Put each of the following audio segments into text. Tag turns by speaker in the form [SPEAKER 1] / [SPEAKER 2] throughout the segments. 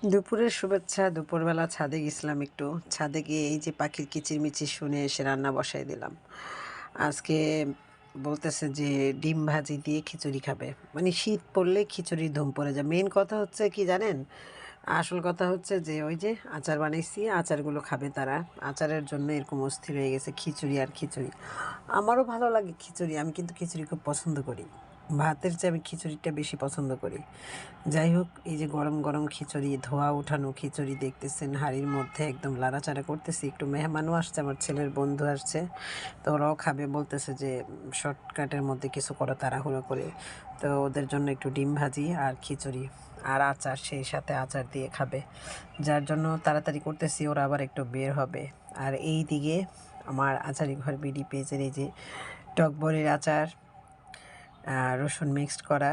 [SPEAKER 1] দুপুরের শুভেচ্ছা। দুপুরবেলা ছাদে গেছিলাম একটু। ছাদে গিয়ে এই যে পাখির কিচিরমিচির শুনে এসে রান্না বসাই দিলাম। আজকে বলতেছে যে ডিম ভাজি দিয়ে খিচুড়ি খাবে। মানে শীত পড়লে খিচুড়ির ধুম পড়ে যায়। মেন কথা হচ্ছে কি জানেন? আসল কথা হচ্ছে যে ওই যে আচার বানাইছি, আচারগুলো খাবে তারা। আচারের জন্য এরকম অস্থির হয়ে গেছে খিচুড়ি আর খিচুড়ি। আমারও ভালো লাগে খিচুড়ি, আমি কিন্তু খিচুড়ি খুব পছন্দ করি। ভাতের চেয়ে আমি খিচুড়িটা বেশি পছন্দ করি। যাই হোক, এই যে গরম গরম খিচুড়ি, ধোয়া উঠানো খিচুড়ি দেখতেছেন হাঁড়ির মধ্যে একদম লাড়াচাড়া করতেছি। একটু মেহমানও আসছে, আমার ছেলের বন্ধু আসছে, তো ওরাও খাবে। বলতেছে যে শর্টকাটের মধ্যে কিছু করো তাড়াহুড়ো করে। তো ওদের জন্য একটু ডিম ভাজি আর খিচুড়ি আর আচার, সেই সাথে আচার দিয়ে খাবে, যার জন্য তাড়াতাড়ি করতেছি, ওরা আবার একটু বের হবে। আর এই দিকে আমার আচারি ঘর বিডি পেজের এই যে টক বড়ির আচার, রসুন মিক্সড করা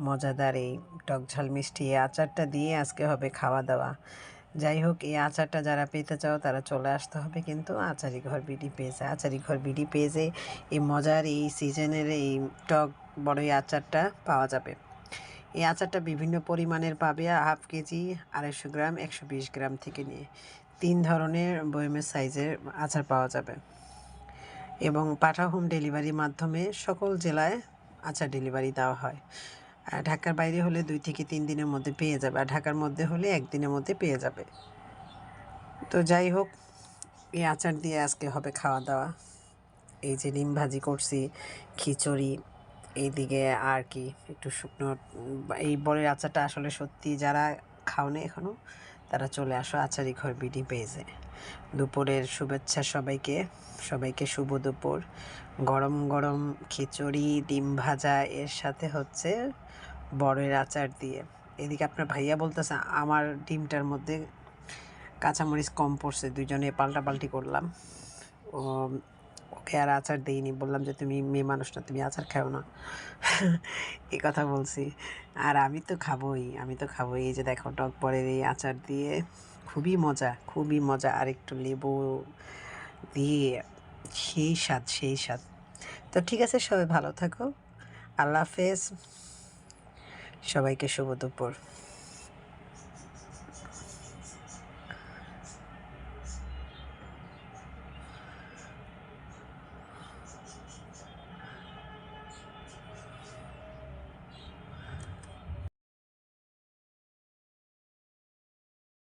[SPEAKER 1] মজাদার এই টক ঝাল মিষ্টি এই আচারটা দিয়ে আজকে হবে খাওয়া দাওয়া। যাই হোক, এই আচারটা যারা পেতে চাও তারা চলে আসতে হবে কিন্তু আচারি ঘর বিডি পেজে। আচারি ঘর বিডি পেজে এই মজার এই সিজনের এই টক বড়ই আচারটা পাওয়া যাবে। এই আচারটা বিভিন্ন পরিমাণের পাবে, হাফ কেজি, 250 গ্রাম, 120 গ্রাম থেকে নিয়ে 3 ধরনের বয়মের সাইজের আচার পাওয়া যাবে। এবং পাঠা হোম ডেলিভারির মাধ্যমে সকল জেলায় আচার ডেলিভারি দেওয়া হয়। ঢাকার বাইরে হলে 2 থেকে 3 দিনের মধ্যে পেয়ে যাবে, আর ঢাকার মধ্যে হলে 1 দিনের মধ্যে পেয়ে যাবে। তো যাই হোক, এই আচার দিয়ে আজকে হবে খাওয়া দাওয়া। এই যে ডিম ভাজি করছি, খিচুড়ি, এইদিকে আর কি একটু শুকনো। এই বড়ের আচারটা আসলে সত্যি যারা খাওনি এখনও, তারা চলে আসো আচারি ঘর বিডি পেজে। দুপুরের শুভেচ্ছা সবাইকে, সবাইকে শুভ দুপুর। গরম গরম খিচুড়ি, ডিম ভাজা, এর সাথে হচ্ছে বড়ের আচার দিয়ে। এদিকে আপনার ভাইয়া বলতেছে আমার ডিমটার মধ্যে কাঁচামরিচ কম পড়ছে, দুজনে পাল্টাপাল্টি করলাম। ও ওকে আর আচার দিইনি, বললাম যে তুমি মেয়ে মানুষ না, তুমি আচার খাও না। এই কথা বলছি। আর আমি তো খাবোই, আমি তো খাবোই। এই যে দেখো টক বড়ের এই আচার দিয়ে খুবই মজা, খুবই মজা। আর একটু লেবু দিয়ে সেই স্বাদ, সেই স্বাদ। তো ঠিক আছে, সবাই ভালো থাকো। আল্লাহ হাফেজ, সবাইকে শুভ দুপুর।